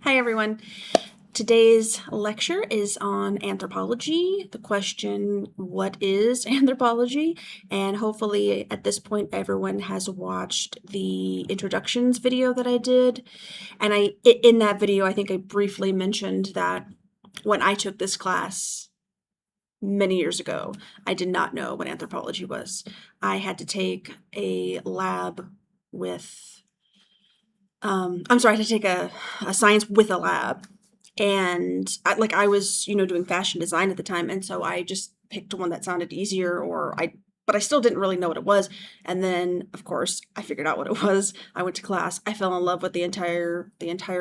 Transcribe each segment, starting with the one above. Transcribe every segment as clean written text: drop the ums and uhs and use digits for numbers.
Hi everyone. Today's lecture is on anthropology, the question, what is anthropology? And hopefully at this point everyone has watched the introductions video that I did. And in that video, I think I briefly mentioned that when I took this class many years ago, I did not know what anthropology was. I had to take a lab with I had to take a science with a lab, and I was doing fashion design at the time, and so I just picked one that sounded easier, but I still didn't really know what it was. And then of course I figured out what it was. I went to class. I fell in love with the entire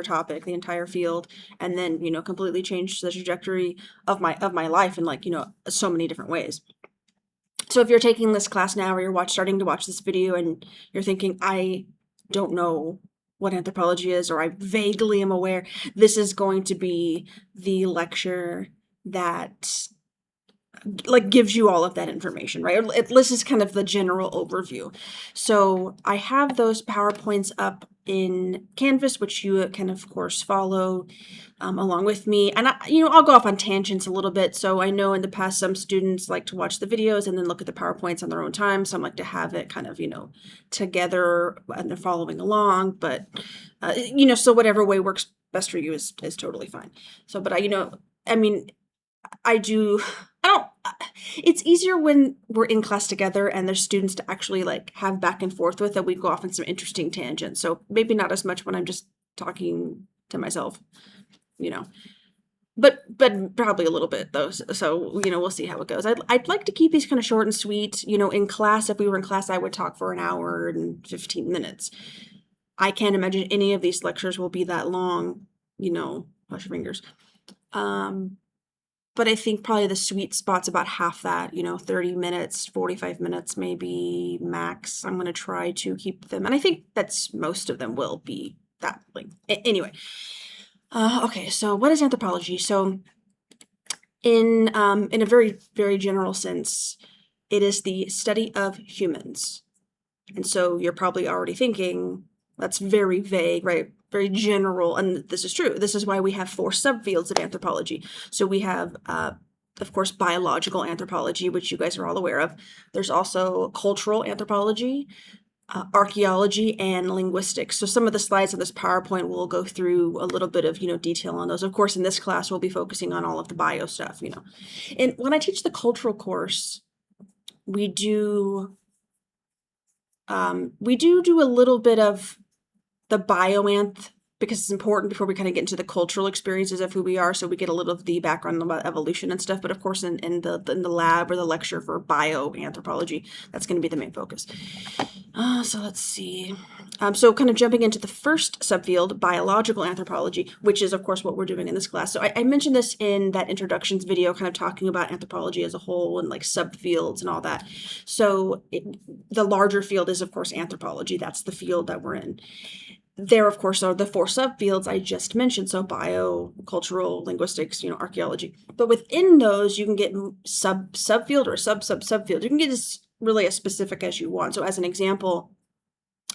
topic, the entire field, and then completely changed the trajectory of my life in so many different ways. So if you're taking this class now, or you're starting to watch this video and you're thinking, I don't know what anthropology is, or I vaguely am aware, this is going to be the lecture that gives you all of that information, right? This is kind of the general overview. So I have those PowerPoints up in Canvas, which you can of course follow along with me. And I'll go off on tangents a little bit. So I know in the past some students like to watch the videos and then look at the PowerPoints on their own time. Some like to have it kind of together and they're following along. But so whatever way works best for you is totally fine. So, but I mean, I do. I don't. It's easier when we're in class together and there's students to actually have back and forth with, that we go off on some interesting tangents. So maybe not as much when I'm just talking to myself, you know. But probably a little bit though. So we'll see how it goes. I'd like to keep these kind of short and sweet. In class, if we were in class, I would talk for an hour and 15 minutes. I can't imagine any of these lectures will be that long. Cross your fingers. But I think probably the sweet spot's about half that, 30 minutes, 45 minutes, maybe max. I'm going to try to keep them. And I think that's most of them will be that length. Anyway. Okay, so what is anthropology? So in a very, very general sense, it is the study of humans. And so you're probably already thinking, that's very vague, right? Very general. And this is true. This is why we have 4 subfields of anthropology. So we have, of course, biological anthropology, which you guys are all aware of. There's also cultural anthropology, archaeology, and linguistics. So some of the slides on this PowerPoint will go through a little bit of, detail on those. Of course, in this class, we'll be focusing on all of the bio stuff, And when I teach the cultural course, we do a little bit of the bioanth, because it's important before we kind of get into the cultural experiences of who we are, so we get a little of the background about evolution and stuff. But of course, in the lab or the lecture for bioanthropology, that's going to be the main focus. So let's see. So kind of jumping into the first subfield, biological anthropology, which is of course what we're doing in this class. So I mentioned this in that introductions video, kind of talking about anthropology as a whole and subfields and all that. So the larger field is of course anthropology. That's the field that we're in. There, of course, are the 4 subfields I just mentioned. So bio, cultural, linguistics, archaeology. But within those, you can get subfield or subfield. You can get as really as specific as you want. So as an example,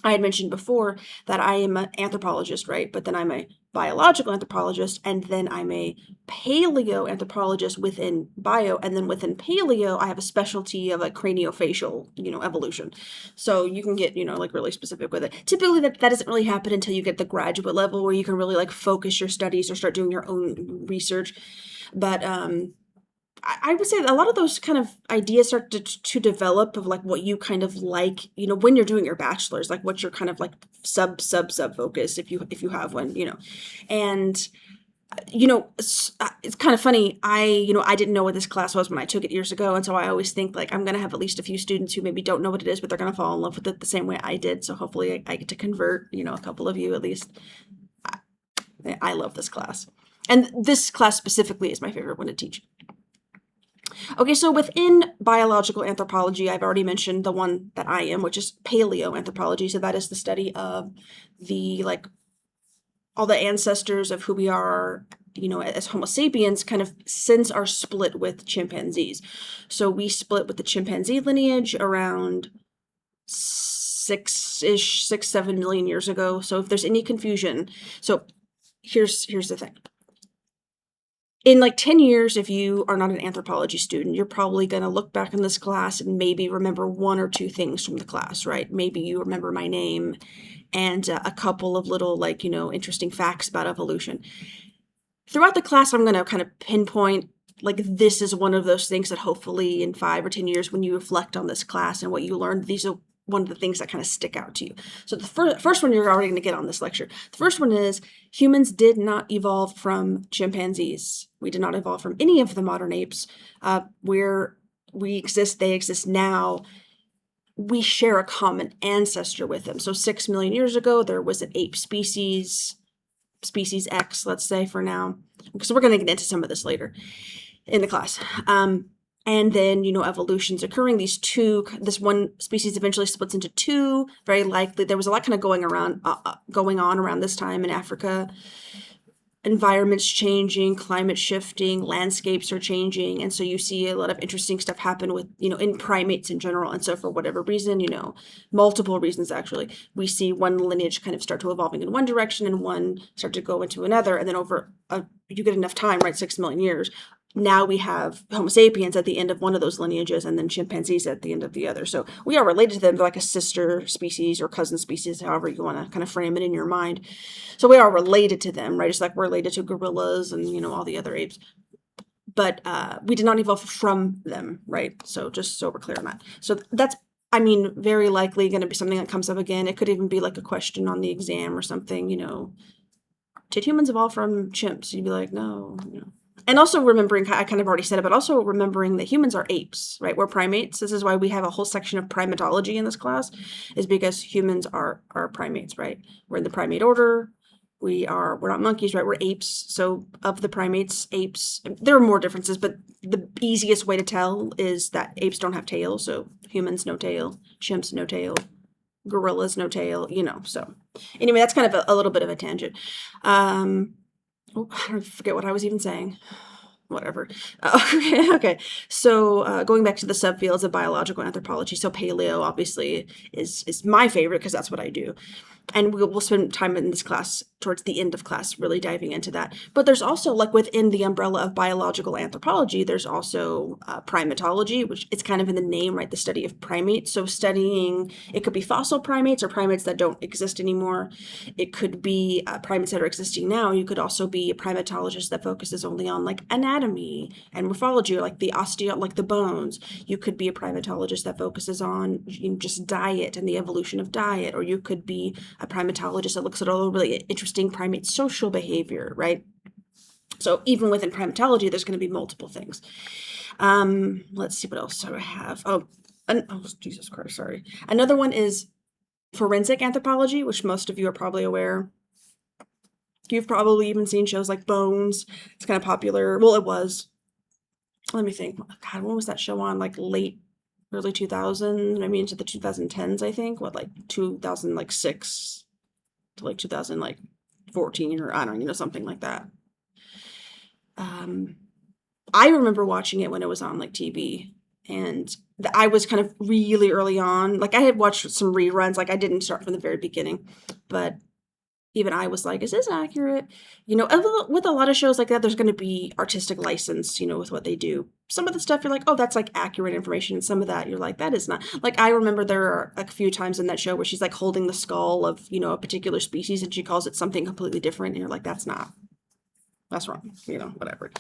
I had mentioned before that I am an anthropologist, right? But then I'm a biological anthropologist, and then I'm a paleoanthropologist within bio, and then within paleo, I have a specialty of a craniofacial, evolution. So you can get, really specific with it. Typically, that doesn't really happen until you get the graduate level, where you can really focus your studies or start doing your own research. But I would say that a lot of those kind of ideas start to develop of what you kind of when you're doing your bachelor's, what's your kind of sub focus, if you have one, and it's kind of funny. I didn't know what this class was when I took it years ago, and so I always think I'm going to have at least a few students who maybe don't know what it is, but they're going to fall in love with it the same way I did. So hopefully I get to convert, a couple of you at least. I love this class, and this class specifically is my favorite one to teach. Okay, so within biological anthropology, I've already mentioned the one that I am, which is paleoanthropology. So that is the study of the all the ancestors of who we are, as Homo sapiens, kind of since our split with chimpanzees. So we split with the chimpanzee lineage around 6-7 million years ago. So if there's any confusion, so here's the thing. In like 10 years, if you are not an anthropology student, you're probably going to look back in this class and maybe remember one or two things from the class, right? Maybe you remember my name and a couple of little, like, interesting facts about evolution. Throughout the class, I'm going to kind of pinpoint, like, this is one of those things that hopefully in 5 or 10 years, when you reflect on this class and what you learned, these are one of the things that kind of stick out to you. So the first one you're already going to get on this lecture. The first one is humans did not evolve from chimpanzees. We did not evolve from any of the modern apes. We exist, they exist now. We share a common ancestor with them. So 6 million years ago, there was an ape species X, let's say for now, because we're going to get into some of this later in the class. And then, evolution's occurring. This one species eventually splits into two. Very likely, there was a lot kind of going on around this time in Africa. Environment's changing, climate shifting, landscapes are changing, and so you see a lot of interesting stuff happen with, in primates in general. And so for whatever reason, multiple reasons actually, we see one lineage kind of start to evolving in one direction and one start to go into another, and then you get enough time, right, 6 million years, now we have Homo sapiens at the end of one of those lineages and then chimpanzees at the end of the other. So we are related to them. They're like a sister species or cousin species, however you want to kind of frame it in your mind. So we are related to them, right? It's like we're related to gorillas and, all the other apes. But we did not evolve from them, right? So just so we're clear on that. So that's, very likely going to be something that comes up again. It could even be like a question on the exam or something, did humans evolve from chimps? You'd be like, no. And also remembering, I kind of already said it, but also remembering that humans are apes, right? We're primates. This is why we have a whole section of primatology in this class, is because humans are primates, right? We're in the primate order. We're not monkeys, right? We're apes. So of the primates, apes, there are more differences, but the easiest way to tell is that apes don't have tails. So humans, no tail, chimps, no tail, gorillas, no tail, so anyway, that's kind of a little bit of a tangent. I forget what I was even saying. Whatever. Okay. So going back to the subfields of biological anthropology. So paleo obviously is my favorite because that's what I do. And we'll spend time in this class towards the end of class really diving into that. But there's also, like, within the umbrella of biological anthropology, there's also primatology, which it's kind of in the name, right? The study of primates. So studying, it could be fossil primates or primates that don't exist anymore. It could be primates that are existing now. You could also be a primatologist that focuses only on like anatomy and morphology, or like like the bones. You could be a primatologist that focuses on just diet and the evolution of diet, or you could be a primatologist that looks at all the really interesting primate social behavior, right? So even within primatology, there's going to be multiple things. Let's see, what else do I have? Oh, Jesus Christ, sorry. Another one is forensic anthropology, which most of you are probably aware. You've probably even seen shows like Bones. It's kind of popular. Well, it was. Let me think. God, when was that show on? Like early 2000s, maybe into the 2010s, I think. What, like 2006 to like 2014, or I don't know, something like that. I remember watching it when it was on like TV, and I was kind of really early on. Like, I had watched some reruns. Like, I didn't start from the very beginning, but even I was like, is this accurate? With a lot of shows like that, there's going to be artistic license, with what they do. Some of the stuff you're like, oh, that's like accurate information. And some of that you're like, that is not. Like, I remember there are a few times in that show where she's like holding the skull of, a particular species, and she calls it something completely different. And you're like, that's wrong, whatever.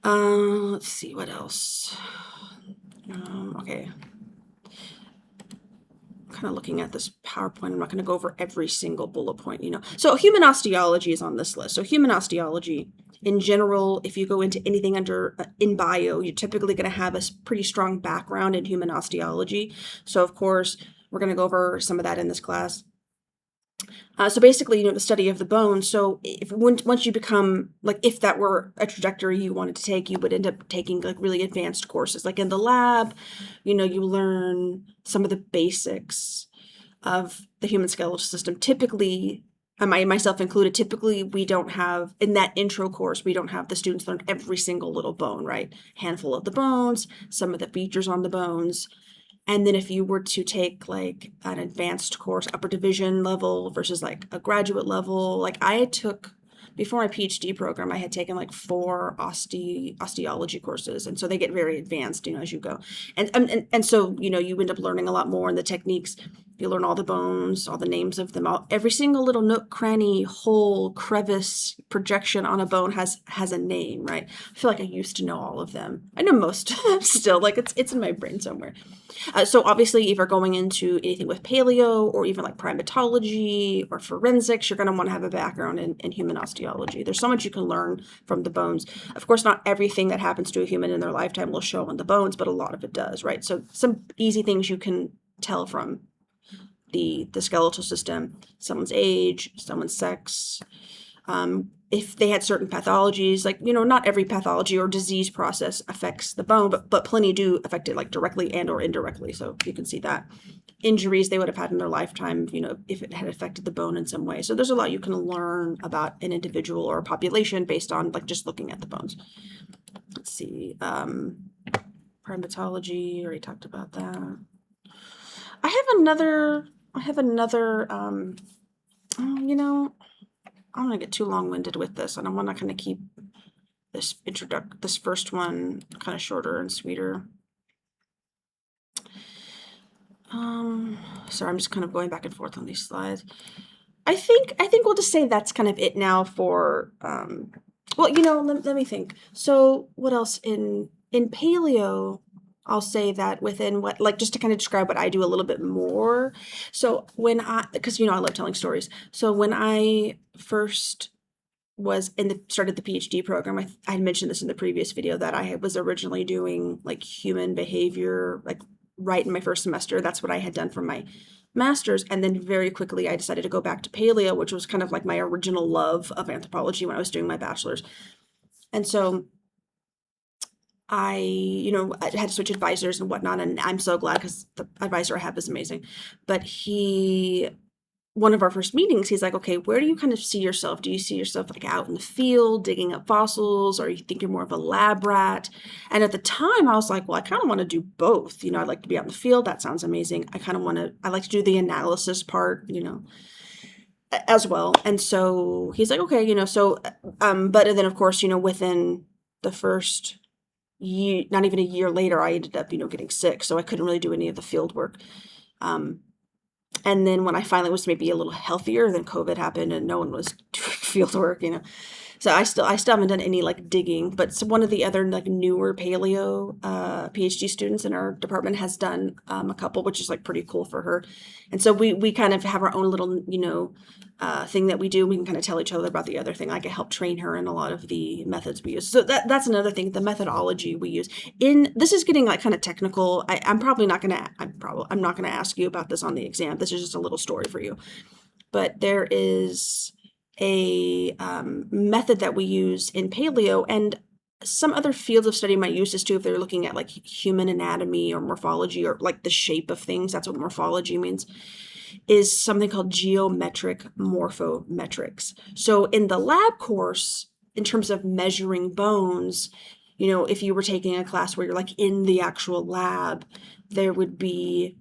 Let's see, what else? Okay. Kind of looking at this PowerPoint. I'm not going to go over every single bullet point, So human osteology is on this list. So human osteology, in general, if you go into anything in bio, you're typically going to have a pretty strong background in human osteology. So of course, we're going to go over some of that in this class. So basically, the study of the bone. So once you become, like, if that were a trajectory you wanted to take, you would end up taking like really advanced courses. Like in the lab, you learn some of the basics of the human skeletal system. Typically, myself included, typically we don't have, in that intro course, we don't have the students learn every single little bone, right? Handful of the bones, some of the features on the bones. And then if you were to take like an advanced course, upper division level versus like a graduate level, like I took before my PhD program, I had taken like 4 osteology courses, and so they get very advanced, as you go. And so, you end up learning a lot more in the techniques. You learn all the bones, all the names of them, every single little nook, cranny, hole, crevice, projection on a bone has a name, right? I feel like I used to know all of them. I know most still, like it's in my brain somewhere. So obviously, if you're going into anything with paleo or even like primatology or forensics, you're going to want to have a background in human osteology. There's so much you can learn from the bones. Of course, not everything that happens to a human in their lifetime will show on the bones, but a lot of it does, right? So some easy things you can tell from the skeletal system: someone's age, someone's sex, if they had certain pathologies, like, not every pathology or disease process affects the bone, but plenty do affect it, like directly and or indirectly. So you can see that. Injuries they would have had in their lifetime, if it had affected the bone in some way. So there's a lot you can learn about an individual or a population based on like just looking at the bones. Let's see. Primatology, already talked about that. I have another, I'm gonna get too long-winded with this, and I want to kind of keep this first one kind of shorter and sweeter. Sorry, I'm just kind of going back and forth on these slides. I think we'll just say that's kind of it now for well, let me think. So what else in paleo? I'll say that within what, like, just to kind of describe what I do a little bit more. So because I love telling stories. So when I first started the PhD program, I had mentioned this in the previous video that I was originally doing like human behavior, like right in my first semester. That's what I had done for my master's. And then very quickly I decided to go back to paleo, which was kind of like my original love of anthropology when I was doing my bachelor's. And so I had to switch advisors and whatnot. And I'm so glad because the advisor I have is amazing. But one of our first meetings, he's like, okay, where do you kind of see yourself? Do you see yourself like out in the field digging up fossils, or you think you're more of a lab rat? And at the time I was like, well, I kind of want to do both. I'd like to be out in the field. That sounds amazing. I like to do the analysis part, as well. And so he's like, okay, but then of course, within the first year, not even a year later, I ended up, getting sick. So I couldn't really do any of the field work. And then when I finally was maybe a little healthier, then COVID happened and no one was doing field work, So I still haven't done any like digging, but one of the other like newer paleo PhD students in our department has done a couple, which is like pretty cool for her. And so we kind of have our own little, thing that we do. We can kind of tell each other about the other thing. I can help train her in a lot of the methods we use. So that's another thing, the methodology we use. This is getting like kind of technical. I'm not gonna ask you about this on the exam. This is just a little story for you. But there is a method that we use in paleo, and some other fields of study might use this too if they're looking at like human anatomy or morphology or like the shape of things. That's what morphology means, is something called geometric morphometrics. So in the lab course, in terms of measuring bones, if you were taking a class where you're like in the actual lab, there would be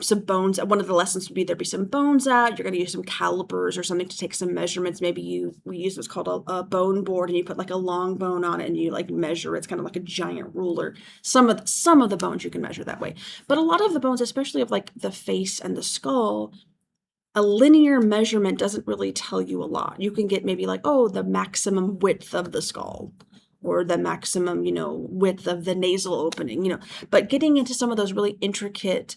some bones. One of the lessons would be there'd be some bones out. You're going to use some calipers or something to take some measurements. Maybe we use what's called a bone board, and you put like a long bone on it and you like measure. It's kind of like a giant ruler. Some of the bones you can measure that way, but a lot of the bones, especially of like the face and the skull, a linear measurement doesn't really tell you a lot. You can get maybe like, oh, the maximum width of the skull, or the maximum, width of the nasal opening, but getting into some of those really intricate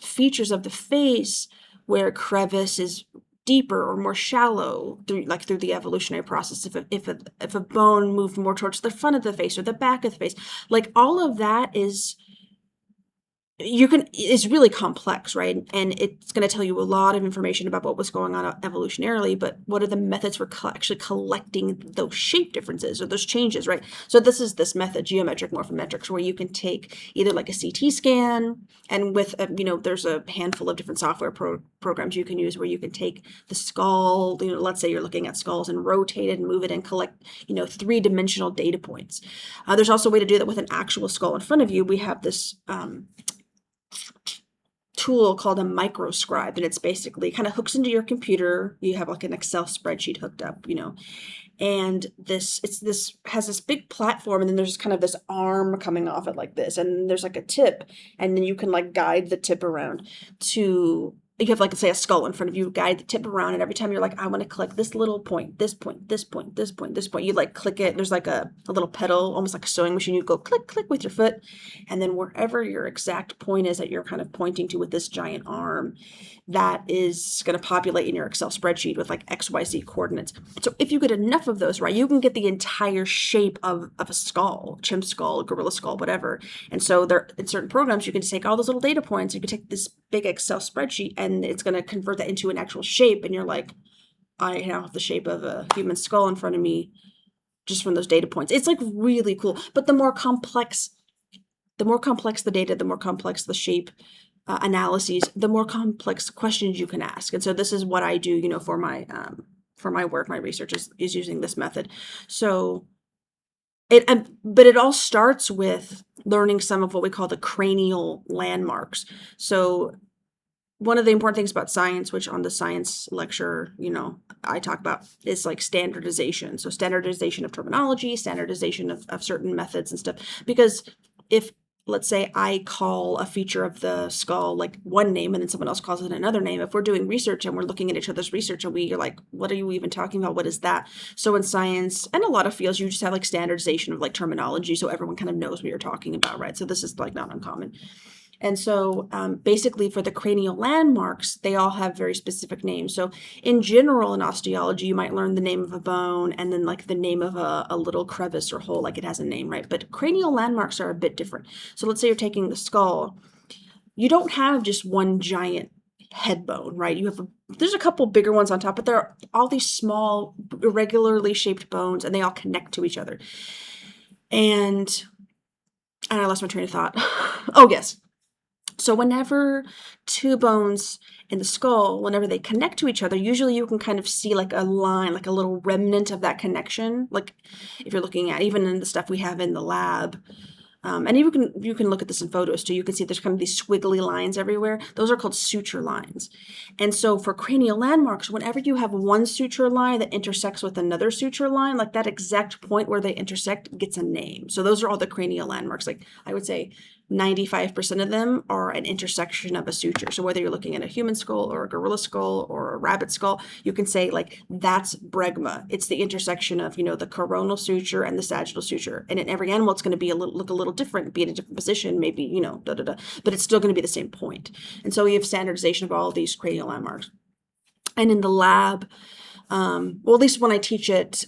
features of the face where crevice is deeper or more shallow through the evolutionary process, if a bone moved more towards the front of the face or the back of the face, like all of that is really complex, right? And it's going to tell you a lot of information about what was going on evolutionarily, but what are the methods for actually collecting those shape differences or those changes, right? So this is this method, geometric morphometrics, where you can take either like a CT scan, and with there's a handful of different software programs you can use where you can take the skull, let's say you're looking at skulls, and rotate it and move it and collect, three-dimensional data points. There's also a way to do that with an actual skull in front of you. We have this tool called a microscribe, and it's basically kind of hooks into your computer. You have like an Excel spreadsheet hooked up, And this has this big platform, and then there's kind of this arm coming off it like this, and there's like a tip, and then you can like guide the tip around to, you have like say a skull in front of you, guide the tip around, and every time you're like, I want to click this little point, this point, this point, this point, this point, you like click it. There's like a little pedal, almost like a sewing machine. You go click, click with your foot, and then wherever your exact point is that you're kind of pointing to with this giant arm, that is going to populate in your Excel spreadsheet with like XYZ coordinates. So if you get enough of those, right, you can get the entire shape of a skull, chimp skull, gorilla skull, whatever. And so there, in certain programs, you can take all those little data points, you can take this big Excel spreadsheet, and it's going to convert that into an actual shape. And you're like, I now have the shape of a human skull in front of me just from those data points. It's like really cool. But the more complex the data, the more complex the shape analyses, the more complex questions you can ask. And so this is what I do, for my work, my research is using this method. So but it all starts with learning some of what we call the cranial landmarks. So one of the important things about science, which on the science lecture, I talk about, is like standardization. So standardization of terminology, standardization of certain methods and stuff. Because if, let's say, I call a feature of the skull like one name and then someone else calls it another name, if we're doing research and we're looking at each other's research and we're like, what are you even talking about? What is that? So in science and a lot of fields, you just have like standardization of like terminology, so everyone kind of knows what you're talking about, right? So this is like not uncommon. And so basically for the cranial landmarks, they all have very specific names. So in general, in osteology, you might learn the name of a bone and then like the name of a little crevice or hole, like it has a name, right? But cranial landmarks are a bit different. So let's say you're taking the skull. You don't have just one giant head bone, right? There's a couple bigger ones on top, but there are all these small, irregularly shaped bones, and they all connect to each other. And I lost my train of thought. Oh, yes. So whenever two bones in the skull, whenever they connect to each other, usually you can kind of see like a line, like a little remnant of that connection. Like if you're looking at even in the stuff we have in the lab, and you can look at this in photos too. You can see there's kind of these squiggly lines everywhere. Those are called suture lines. And so for cranial landmarks, whenever you have one suture line that intersects with another suture line, like that exact point where they intersect gets a name. So those are all the cranial landmarks. Like I would say 95% of them are an intersection of a suture. So whether you're looking at a human skull or a gorilla skull or a rabbit skull, you can say like that's bregma. It's the intersection of, the coronal suture and the sagittal suture. And in every animal, it's going to look a little different, be in a different position, maybe, but it's still going to be the same point. And so we have standardization of all of these cranial landmarks. And in the lab, well, at least when I teach it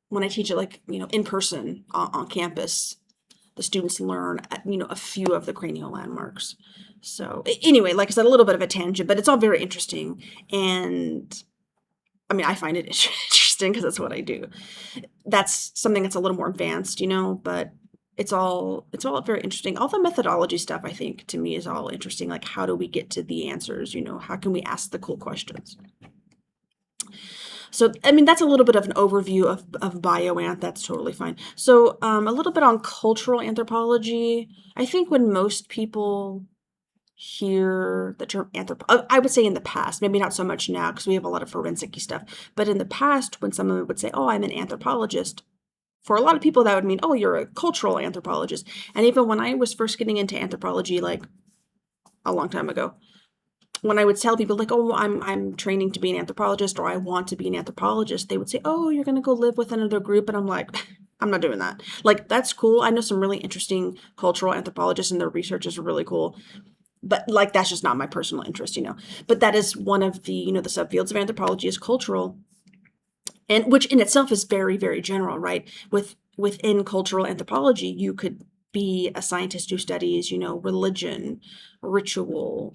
like, in person on campus, the students learn, a few of the cranial landmarks. So anyway, like I said, a little bit of a tangent, but it's all very interesting. And I mean, I find it interesting because that's what I do. That's something that's a little more advanced, but it's all very interesting. All the methodology stuff, I think, to me is all interesting. Like, how do we get to the answers? How can we ask the cool questions? So, I mean, that's a little bit of an overview of bioanth. That's totally fine. So, a little bit on cultural anthropology. I think when most people hear the term I would say in the past, maybe not so much now because we have a lot of forensic stuff, but in the past, when someone would say, oh, I'm an anthropologist, for a lot of people that would mean, oh, you're a cultural anthropologist. And even when I was first getting into anthropology, like a long time ago, when I would tell people like, oh, I'm training to be an anthropologist or I want to be an anthropologist, they would say, oh, you're going to go live with another group. And I'm like, I'm not doing that. Like, that's cool. I know some really interesting cultural anthropologists and their research is really cool. But like, that's just not my personal interest, But that is one of the, the subfields of anthropology is cultural, and which in itself is very, very general, right? Within cultural anthropology, you could be a scientist who studies, religion, ritual,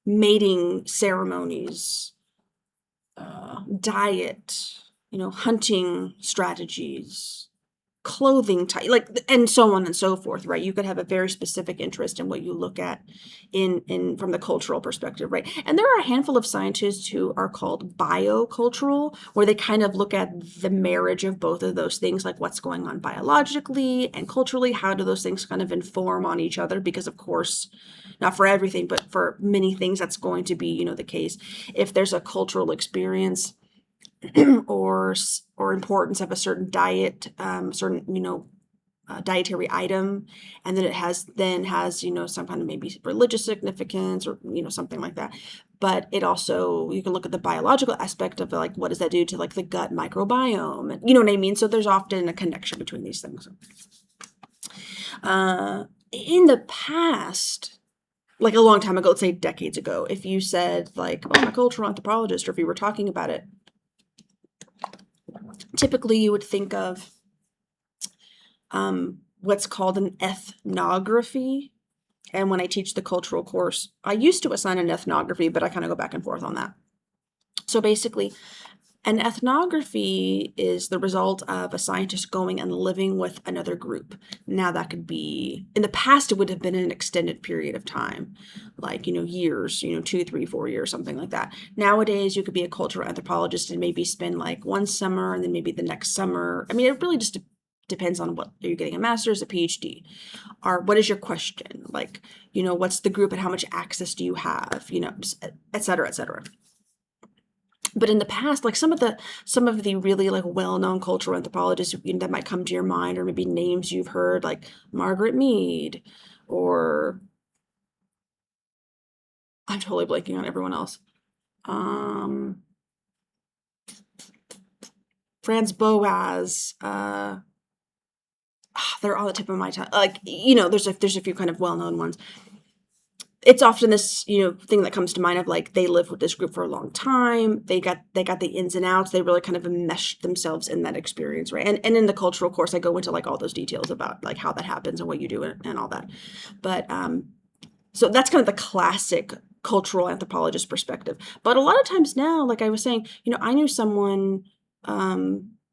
mating ceremonies, diet, hunting strategies, clothing type, like, and so on and so forth, right? You could have a very specific interest in what you look at in from the cultural perspective, right? And there are a handful of scientists who are called biocultural, where they kind of look at the marriage of both of those things, like what's going on biologically and culturally, how do those things kind of inform on each other? Because of course, not for everything, but for many things, that's going to be, the case. If there's a cultural experience or importance of a certain diet, certain, dietary item, and then it has some kind of maybe religious significance or something like that. But it also, you can look at the biological aspect of like what does that do to like the gut microbiome, and you know what I mean. So there's often a connection between these things. In the past, like a long time ago, let's say decades ago, if you said like, oh, I'm a cultural anthropologist, or if you were talking about it, typically you would think of what's called an ethnography. And when I teach the cultural course, I used to assign an ethnography, but I kind of go back and forth on that. So basically, an ethnography is the result of a scientist going and living with another group. Now that could be, in the past, it would have been an extended period of time, like, years, 2, 3, 4 years, something like that. Nowadays, you could be a cultural anthropologist and maybe spend like one summer and then maybe the next summer. I mean, it really just depends on what, are you getting a master's, a PhD? Or what is your question? Like, what's the group and how much access do you have? Et cetera, et cetera. But in the past, like some of the really like well-known cultural anthropologists that might come to your mind, or maybe names you've heard, like Margaret Mead, or I'm totally blanking on everyone else. Franz Boas, they're on the tip of my tongue. Like, there's a few kind of well-known ones. It's often this, thing that comes to mind of like, they lived with this group for a long time. They got the ins and outs. They really kind of enmeshed themselves in that experience, right? And in the cultural course, I go into like all those details about like how that happens and what you do and all that. But so that's kind of the classic cultural anthropologist perspective. But a lot of times now, like I was saying, I knew someone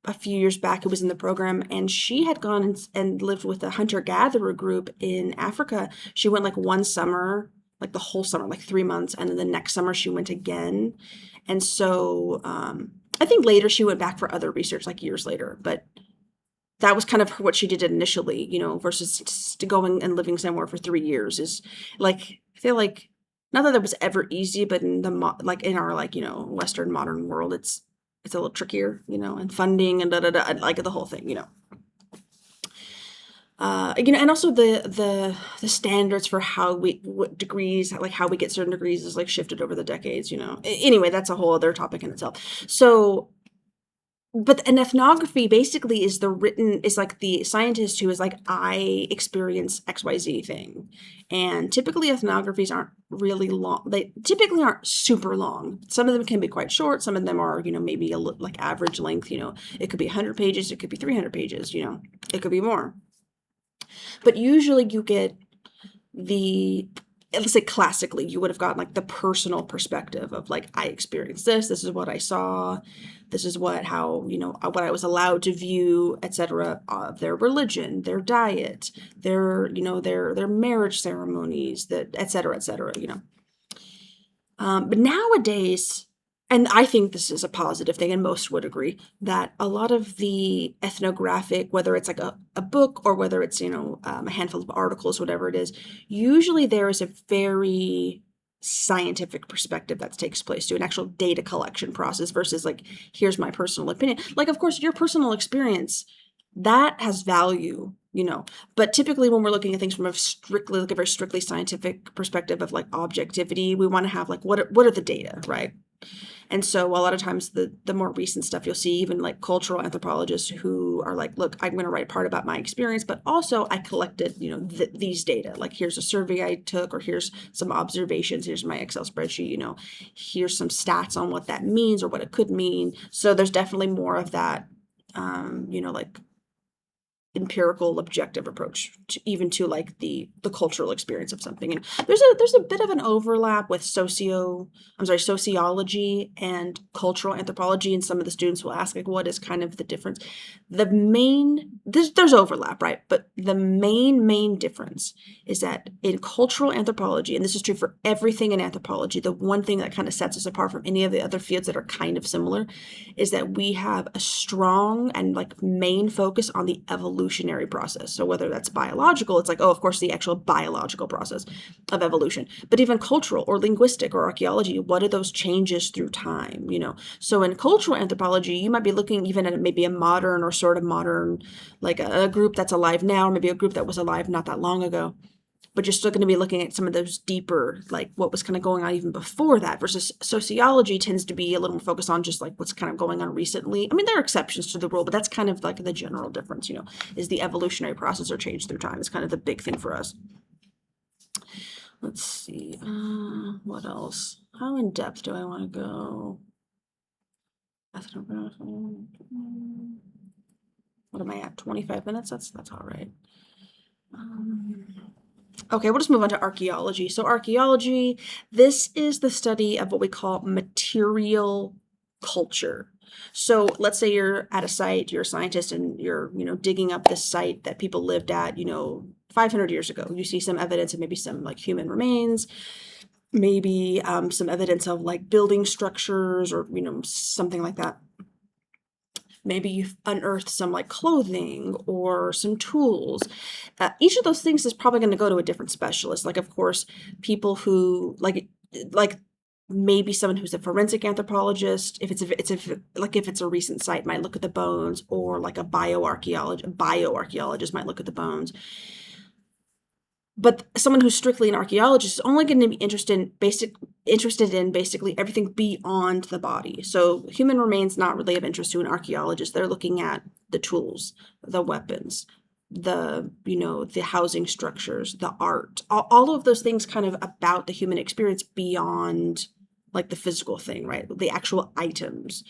a few years back who was in the program, and she had gone and lived with a hunter-gatherer group in Africa. She went like one summer, like the whole summer, like 3 months, and then the next summer she went again. And so I think later she went back for other research, like years later. But that was kind of what she did initially, versus just going and living somewhere for 3 years is like, I feel like, not that was ever easy, but in like in our like, Western modern world, it's a little trickier, and funding and like the whole thing, and also the standards for what degrees, like how we get certain degrees is like shifted over the decades, Anyway, that's a whole other topic in itself. So, but an ethnography basically is like the scientist who is like, I experience XYZ thing. And typically ethnographies aren't really long. They typically aren't super long. Some of them can be quite short. Some of them are, maybe like average length, it could be 100 pages. It could be 300 pages, it could be more. But usually you get let's say classically, you would have gotten like the personal perspective of like, I experienced this is what I saw, this is what I was allowed to view, etc., of their religion, their diet, their marriage ceremonies, that etc., etc., but nowadays, and I think this is a positive thing, and most would agree, that a lot of the ethnographic, whether it's like a book or whether it's, a handful of articles, whatever it is, usually there is a very scientific perspective that takes place to an actual data collection process versus like, here's my personal opinion. Like, of course, your personal experience, that has value, but typically when we're looking at things from a very strictly scientific perspective of like objectivity, we want to have like, what are the data, right? And so a lot of times the more recent stuff you'll see, even like cultural anthropologists who are like, look, I'm going to write part about my experience, but also I collected, these data. Like, here's a survey I took, or here's some observations, here's my Excel spreadsheet, here's some stats on what that means or what it could mean. So there's definitely more of that, like empirical objective approach to like the cultural experience of something. And there's a bit of an overlap with sociology and cultural anthropology, and some of the students will ask like, what is kind of the difference? There's overlap, right? But the main difference is that in cultural anthropology, and this is true for everything in anthropology, the one thing that kind of sets us apart from any of the other fields that are kind of similar is that we have a strong and like main focus on the evolution evolutionary process. So whether that's biological, it's like, oh, of course, the actual biological process of evolution, but even cultural or linguistic or archaeology, what are those changes through time, So in cultural anthropology, you might be looking even at maybe a modern or sort of modern, like a group that's alive now, or maybe a group that was alive not that long ago, but you're still going to be looking at some of those deeper, like what was kind of going on even before that, versus sociology tends to be a little more focused on just like what's kind of going on recently. I mean, there are exceptions to the rule, but that's kind of like the general difference, is the evolutionary process or change through time. It's kind of the big thing for us. Let's see, what else? How in depth do I want to go? What am I at? 25 minutes? That's all right. Okay, we'll just move on to archaeology. So archaeology, this is the study of what we call material culture. So let's say you're at a site, you're a scientist, and you're, digging up this site that people lived at, 500 years ago. You see some evidence of maybe some like human remains, maybe some evidence of like building structures or, something like that. Maybe you've unearthed some like clothing or some tools. Each of those things is probably going to go to a different specialist. Like, of course, people who like maybe someone who's a forensic anthropologist, if it's a recent site, might look at the bones, or like a bioarchaeologist might look at the bones. But someone who's strictly an archaeologist is only going to be interested in basically everything beyond the body. So human remains not really of interest to an archaeologist. They're looking at the tools, the weapons, the housing structures, the art, all of those things kind of about the human experience beyond like the physical thing, right? The actual items.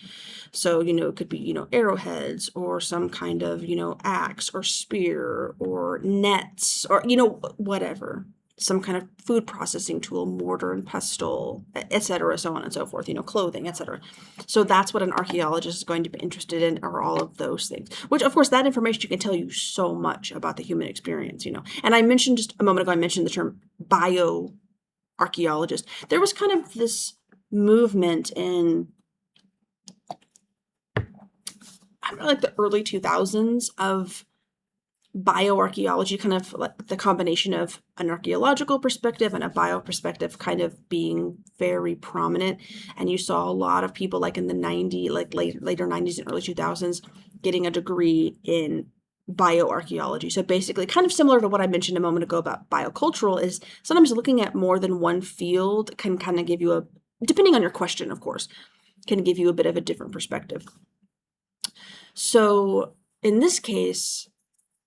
So, it could be, arrowheads or some kind of, axe or spear or nets or, whatever. Some kind of food processing tool, mortar and pestle, etc., so on and so forth, clothing, etc. So that's what an archaeologist is going to be interested in, are all of those things, which of course that information can tell you so much about the human experience, And I mentioned just a moment ago, the term bioarchaeologist. There was kind of this movement in like the early 2000s of bioarchaeology, kind of like the combination of an archaeological perspective and a bio perspective kind of being very prominent. And you saw a lot of people like in the later 90s and early 2000s getting a degree in bioarchaeology. So basically kind of similar to what I mentioned a moment ago about biocultural, is sometimes looking at more than one field can kind of give you depending on your question, of course, can give you a bit of a different perspective. So in this case,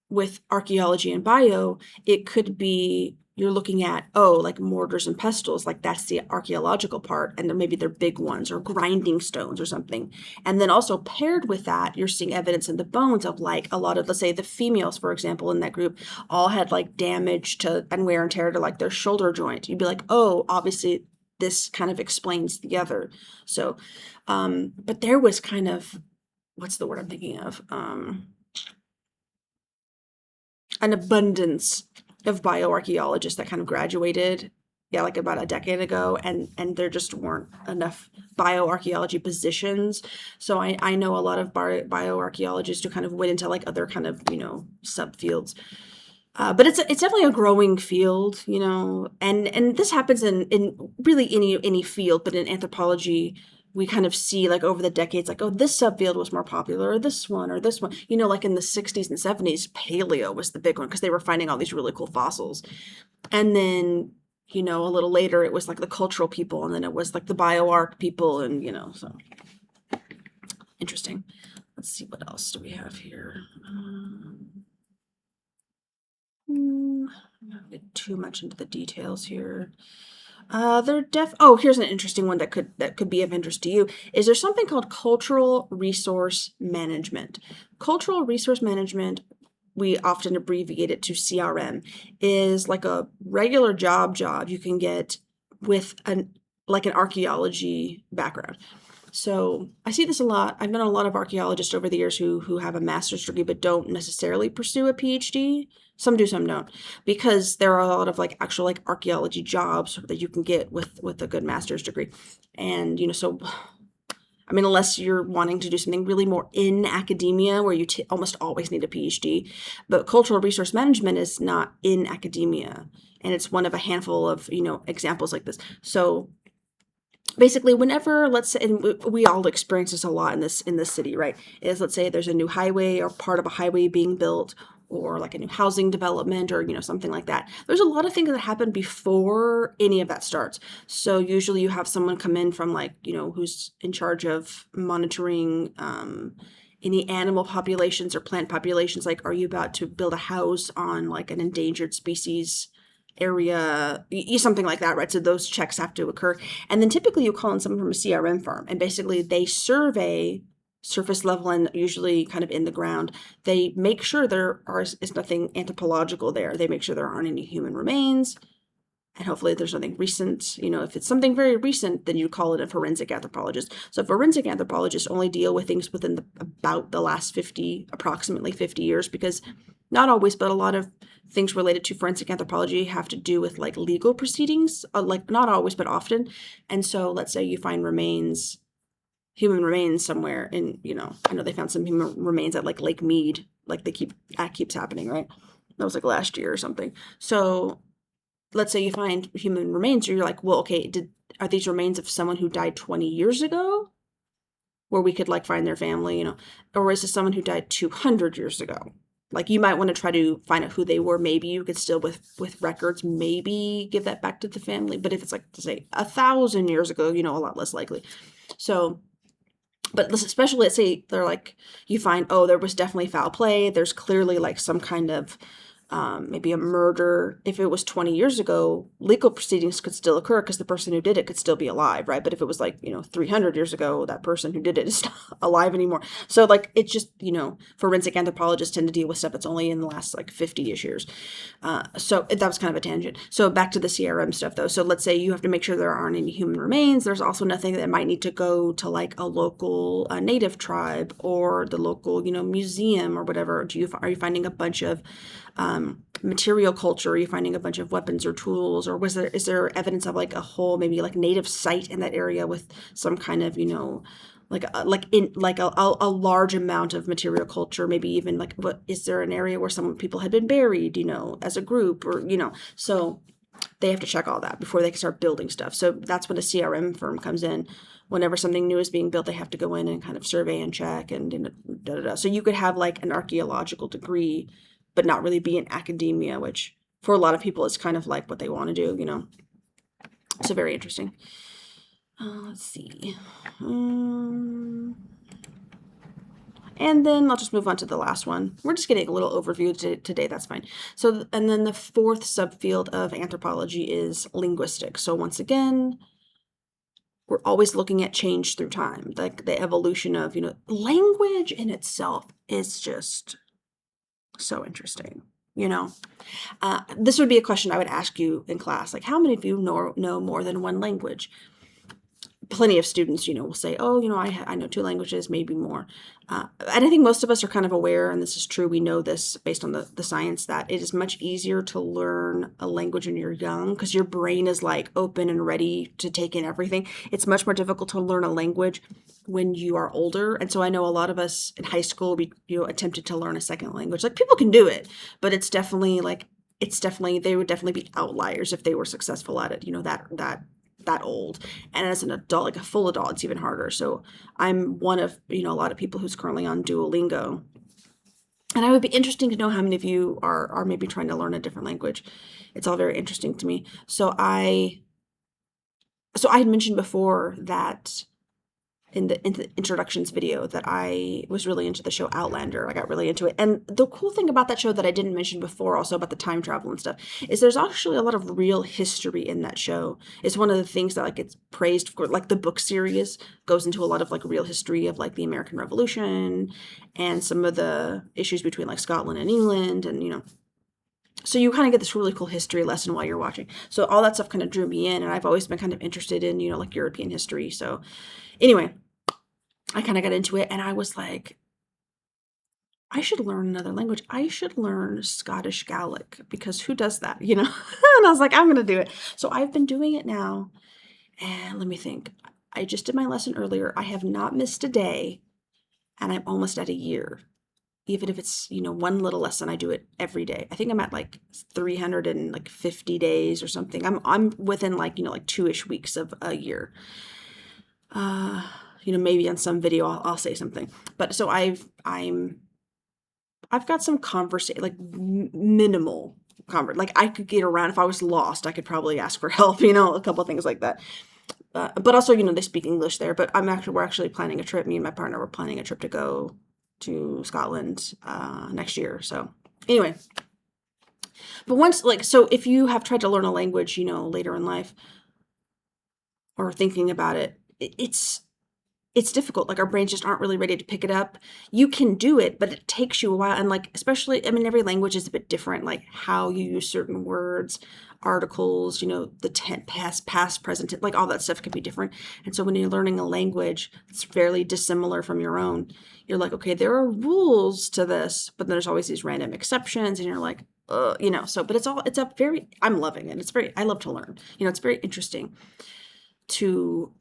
with archaeology and bio, it could be you're looking at, like mortars and pestles, like that's the archaeological part, and then maybe they're big ones or grinding stones or something. And then also paired with that, you're seeing evidence in the bones of like a lot of, let's say the females, for example, in that group, all had like damage and wear and tear to like their shoulder joint. You'd be like, obviously this kind of explains the other. So, but there was kind of, what's the word I'm thinking of? An abundance of bioarchaeologists that kind of graduated, like about a decade ago, and there just weren't enough bioarchaeology positions. So I know a lot of bioarchaeologists who kind of went into like other kind of, subfields. But it's definitely a growing field, and this happens in really any field, but in anthropology, we kind of see like over the decades, like, this subfield was more popular, or this one, like in the 60s and 70s, paleo was the big one because they were finding all these really cool fossils. And then, a little later, it was like the cultural people, and then it was like the bioarch people, and, so interesting. Let's see, what else do we have here? I'm not get too much into the details here. Here's an interesting one that could be of interest to you. Is there something called cultural resource management? Cultural resource management, we often abbreviate it to CRM, is like a regular job you can get with an archaeology background. So I see this a lot. I've known a lot of archaeologists over the years who have a master's degree but don't necessarily pursue a PhD. Some do, some don't, because there are a lot of like actual like archaeology jobs that you can get with a good master's degree. And so I mean, unless you're wanting to do something really more in academia where you almost always need a PhD. But cultural resource management is not in academia. And it's one of a handful of, examples like this. So basically, whenever, let's say, and we all experience this a lot in this city, right? Is, let's say there's a new highway or part of a highway being built, or like a new housing development, or something like that. There's a lot of things that happen before any of that starts. So usually you have someone come in from, like, who's in charge of monitoring any animal populations or plant populations. Like, are you about to build a house on like an endangered species area, something like that, right? So those checks have to occur. And then typically you call in someone from a CRM firm, and basically they survey surface level and usually kind of in the ground. They make sure is nothing anthropological there. They make sure there aren't any human remains. And hopefully there's nothing recent. If it's something very recent, then you call it a forensic anthropologist. So forensic anthropologists only deal with things within about the last approximately 50 years, because not always, but a lot of things related to forensic anthropology have to do with like legal proceedings, like not always, but often. And so let's say you find human remains somewhere in, I know they found some human remains at like Lake Mead, like that keeps happening, right? That was like last year or something. So let's say you find human remains, you're like, well, okay, are these remains of someone who died 20 years ago, where we could like find their family, or is it someone who died 200 years ago? Like, you might want to try to find out who they were. Maybe you could still, with records, maybe give that back to the family. But if it's like, to say 1,000 years ago, a lot less likely. So, but especially, let's say they're like, you find, oh, there was definitely foul play. There's clearly like some kind of maybe a murder. If it was 20 years ago, legal proceedings could still occur because the person who did it could still be alive, right? But if it was like, 300 years ago, that person who did it is not alive anymore. So like, it's just, forensic anthropologists tend to deal with stuff that's only in the last like 50-ish years. So that was kind of a tangent. So back to the CRM stuff though. So let's say you have to make sure there aren't any human remains. There's also nothing that might need to go to like a local native tribe or the local, museum or whatever. Are you finding a bunch of material culture? Are you finding a bunch of weapons or tools, or is there evidence of like a whole maybe like native site in that area with some kind of a large amount of material culture? Maybe even like, what is there an area where some people had been buried, as a group, or so they have to check all that before they can start building stuff. So that's when a CRM firm comes in. Whenever something new is being built, they have to go in and kind of survey and check and So you could have like an archaeological degree, but not really be in academia, which for a lot of people is kind of like what they want to do. So very interesting. Let's see. And then I'll just move on to the last one. We're just getting a little overview today. That's fine. So, and then the fourth subfield of anthropology is linguistics. So once again, we're always looking at change through time, like the evolution of, language in itself is just so interesting. This would be a question I would ask you in class. Like, how many of you know more than one language? Plenty of students, will say, oh, I know 2 languages, maybe more. And I think most of us are kind of aware, and this is true, we know this based on the science, that it is much easier to learn a language when you're young because your brain is like open and ready to take in everything. It's much more difficult to learn a language when you are older. And so I know a lot of us in high school, we attempted to learn a second language. Like, people can do it, but they would definitely be outliers if they were successful at it, that old. And as an adult, like a full adult, it's even harder. So I'm one of, a lot of people who's currently on Duolingo. And I would be interesting to know how many of you are maybe trying to learn a different language. It's all very interesting to me. So I had mentioned before that in the introductions video that I was really into the show Outlander. I got really into it. And the cool thing about that show that I didn't mention before, also about the time travel and stuff, is there's actually a lot of real history in that show. It's one of the things that like it's praised for. Like, the book series goes into a lot of like real history of like the American Revolution and some of the issues between like Scotland and England, and so you kind of get this really cool history lesson while you're watching. So all that stuff kind of drew me in, and I've always been kind of interested in, like European history. So anyway, I kind of got into it, and I was like, I should learn another language. I should learn Scottish Gaelic, because who does that, And I was like, I'm going to do it. So I've been doing it now. And let me think. I just did my lesson earlier. I have not missed a day, and I'm almost at a year. Even if it's, one little lesson, I do it every day. I think I'm at like 350 days or something. I'm within like 2-ish weeks of a year. Uh, maybe on some video I'll say something. But so I've got some conversation, like minimal convert. Like I could get around if I was lost. I could probably ask for help. A couple of things like that. But also, they speak English there. But we're actually planning a trip. Me and my partner were planning a trip to go to Scotland next year. So anyway, but so if you have tried to learn a language, later in life or thinking about it, it's difficult. Like our brains just aren't really ready to pick it up. You can do it, but it takes you a while. And like, especially, every language is a bit different, like how you use certain words, articles, the past, present, like all that stuff can be different. And so when you're learning a language that's fairly dissimilar from your own, you're like, okay, there are rules to this, but there's always these random exceptions. And you're like, I'm loving it. I love to learn. It's very interesting to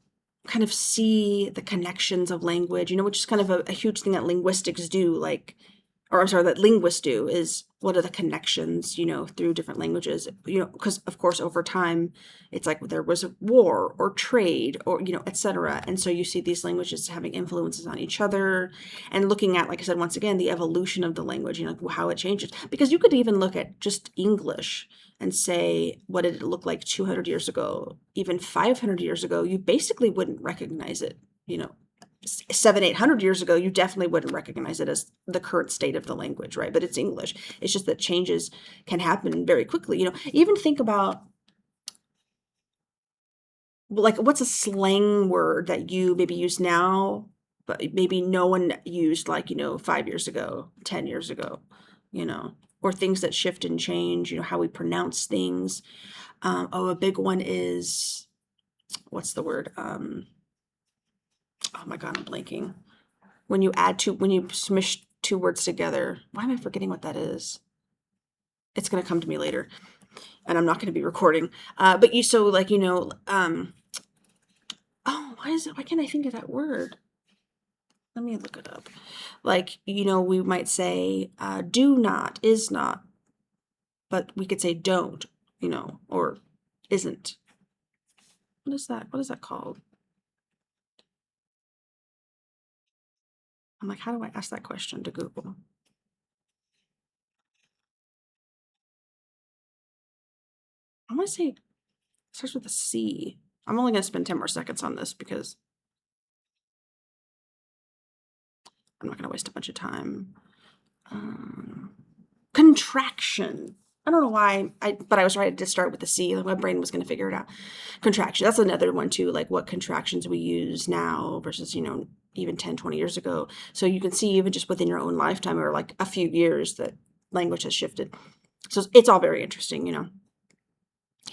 kind of see the connections of language, which is kind of a huge thing that linguistics do, that linguists do, is what are the connections, through different languages, because of course over time it's like there was a war or trade or, etc. And so you see these languages having influences on each other and looking at, like I said, once again, the evolution of the language, how it changes. Because you could even look at just English and say, what did it look like 200 years ago, even 500 years ago? You basically wouldn't recognize it, 700-800 years ago, you definitely wouldn't recognize it as the current state of the language, right? But it's English. It's just that changes can happen very quickly. Even think about, like, what's a slang word that you maybe use now, but maybe no one used 5 years ago, 10 years ago, or things that shift and change, how we pronounce things. A big one is, what's the word? Oh my God, I'm blanking. When you smish two words together. Why am I forgetting what that is? It's going to come to me later, and I'm not going to be recording. But why can't I think of that word? Let me look it up. We might say, do not, is not, but we could say don't, or isn't. What is that? What is that called? I'm like, how do I ask that question to Google? I want to say it starts with a C. I'm only going to spend 10 more seconds on this because I'm not going to waste a bunch of time. Contraction. I don't know why, but I was right to start with the C. My brain was going to figure it out. Contraction. That's another one too, like what contractions we use now versus, even 10, 20 years ago. So you can see even just within your own lifetime or like a few years that language has shifted. So it's all very interesting, Yeah,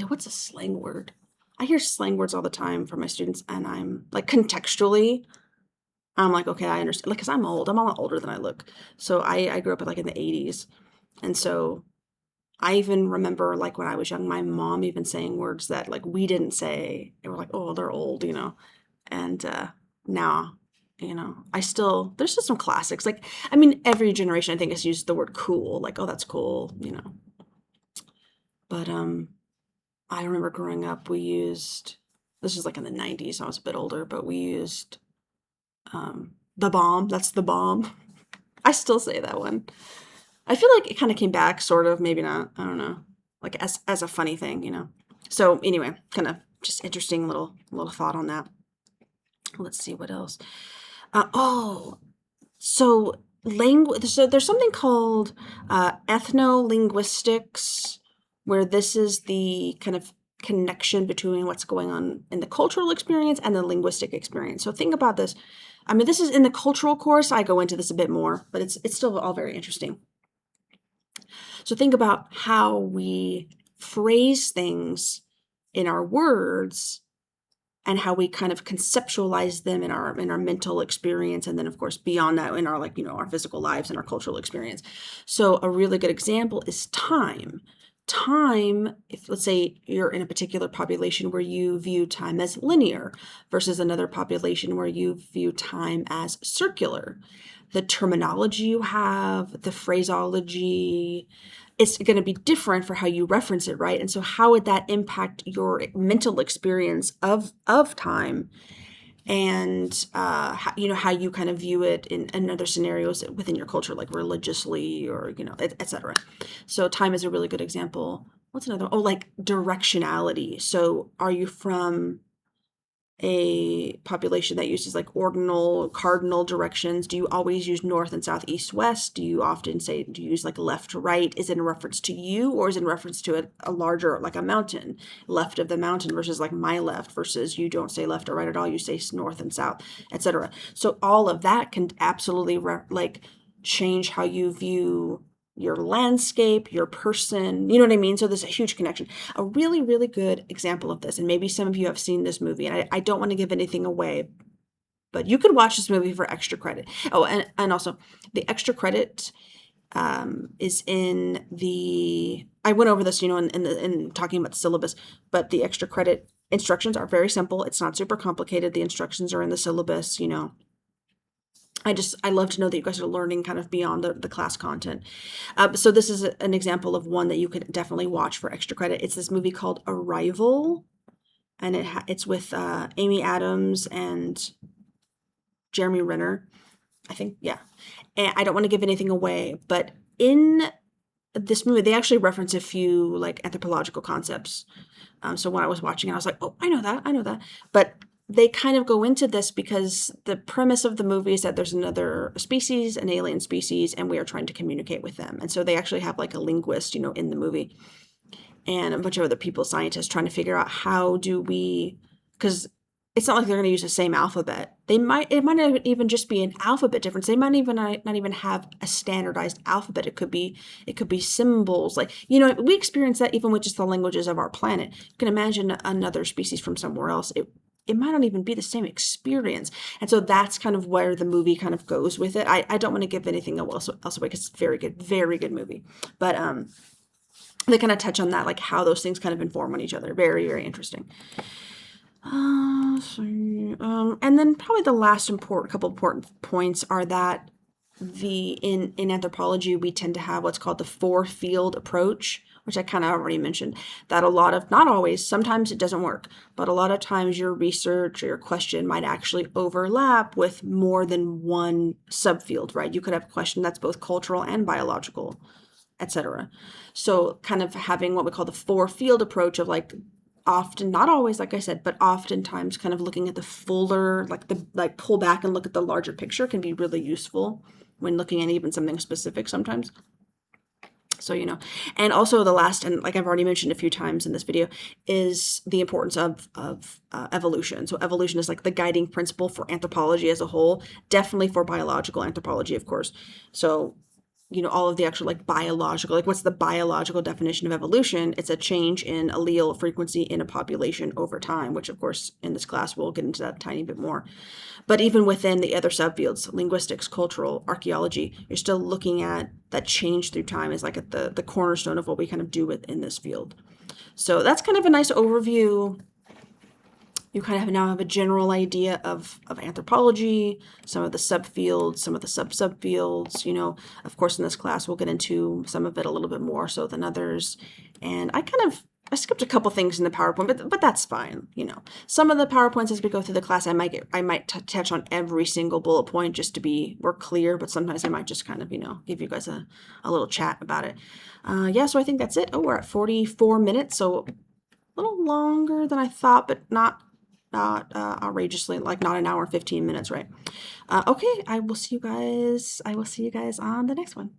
what's a slang word? I hear slang words all the time from my students, and I'm like, contextually, I'm like, okay, I understand. Like, because I'm old. I'm a lot older than I look. So I grew up in the 80s. And so I even remember, like, when I was young, my mom even saying words that, like, we didn't say. And we're like, oh, they're old, And now, there's still some classics. Like, every generation, I think, has used the word cool. Like, oh, that's cool, But I remember growing up, this was like in the 90s. I was a bit older, but we used the bomb. That's the bomb. I still say that one. I feel like it kind of came back, sort of, maybe not. I don't know. Like as a funny thing. So anyway, kind of just interesting little thought on that. Let's see what else. So language. So there's something called ethno-linguistics, where this is the kind of connection between what's going on in the cultural experience and the linguistic experience. So think about this. This is in the cultural course. I go into this a bit more, but it's still all very interesting. So think about how we phrase things in our words and how we kind of conceptualize them in our mental experience, and then of course beyond that in our our physical lives and our cultural experience. So a really good example is time. time, if let's say you're in a particular population where you view time as linear versus another population where you view time as circular, the terminology you have, the phraseology, it's going to be different for how you reference it, right? And so how would that impact your mental experience of time, and how you kind of view it in other scenarios within your culture, like religiously, or etc. So time is a really good example. What's another? Oh, like directionality. So are you from a population that uses like ordinal cardinal directions? Do you always use north and south, east, west? Do you use like left to right? Is it in reference to you, or is it in reference to a larger, like a mountain, left of the mountain versus like my left, versus you don't say left or right at all, you say north and south, etc. So all of that can absolutely change how you view your landscape, your person, you know what I mean? So there's a huge connection. A really, really good example of this, and maybe some of you have seen this movie, and I don't want to give anything away, but you could watch this movie for extra credit. Oh, and also the extra credit is in the, I went over this, in talking about the syllabus, but the extra credit instructions are very simple. It's not super complicated. The instructions are in the syllabus. I love to know that you guys are learning kind of beyond the class content. So this is an example of one that you could definitely watch for extra credit. It's this movie called Arrival, and it's with Amy Adams and Jeremy Renner, I think. Yeah. And I don't want to give anything away, but in this movie, they actually reference a few like anthropological concepts. So when I was watching it, I was like, oh, I know that. But they kind of go into this because the premise of the movie is that there's another species, an alien species, and we are trying to communicate with them. And so they actually have like a linguist, in the movie, and a bunch of other people, scientists, trying to figure out how do we, because it's not like they're going to use the same alphabet. It might not even just be an alphabet difference. They might even not even have a standardized alphabet. It could be symbols. Like, we experience that even with just the languages of our planet. You can imagine another species from somewhere else. It might not even be the same experience. And so that's kind of where the movie kind of goes with it. I don't want to give anything else away because it's very good movie. But they kind of touch on that, like how those things kind of inform on each other. Very, very interesting. And then probably the last couple important points are that in anthropology, we tend to have what's called the four field approach, which I kind of already mentioned, that not always, sometimes it doesn't work, but a lot of times your research or your question might actually overlap with more than one subfield, right? You could have a question that's both cultural and biological, etc. So kind of having what we call the four field approach of like, often, not always, like I said, but oftentimes kind of looking at the fuller, pull back and look at the larger picture can be really useful when looking at even something specific sometimes. So, and also the last, and like I've already mentioned a few times in this video, is the importance of evolution. So evolution is like the guiding principle for anthropology as a whole, definitely for biological anthropology, of course. So all of the actual like biological, like what's the biological definition of evolution? It's a change in allele frequency in a population over time, which of course in this class we'll get into that a tiny bit more. But even within the other subfields, linguistics, cultural, archaeology, you're still looking at that change through time is like at the cornerstone of what we kind of do within this field. So that's kind of a nice overview. You kind of now have a general idea of anthropology, some of the subfields, some of the subfields. Of course, in this class, we'll get into some of it a little bit more so than others. And I skipped a couple things in the PowerPoint, but that's fine. Some of the PowerPoints as we go through the class, I might touch on every single bullet point just to be more clear, but sometimes I might just kind of, give you guys a little chat about it. So I think that's it. Oh, we're at 44 minutes, so a little longer than I thought, but not outrageously, like not an hour and 15 minutes, right? Okay, I will see you guys on the next one.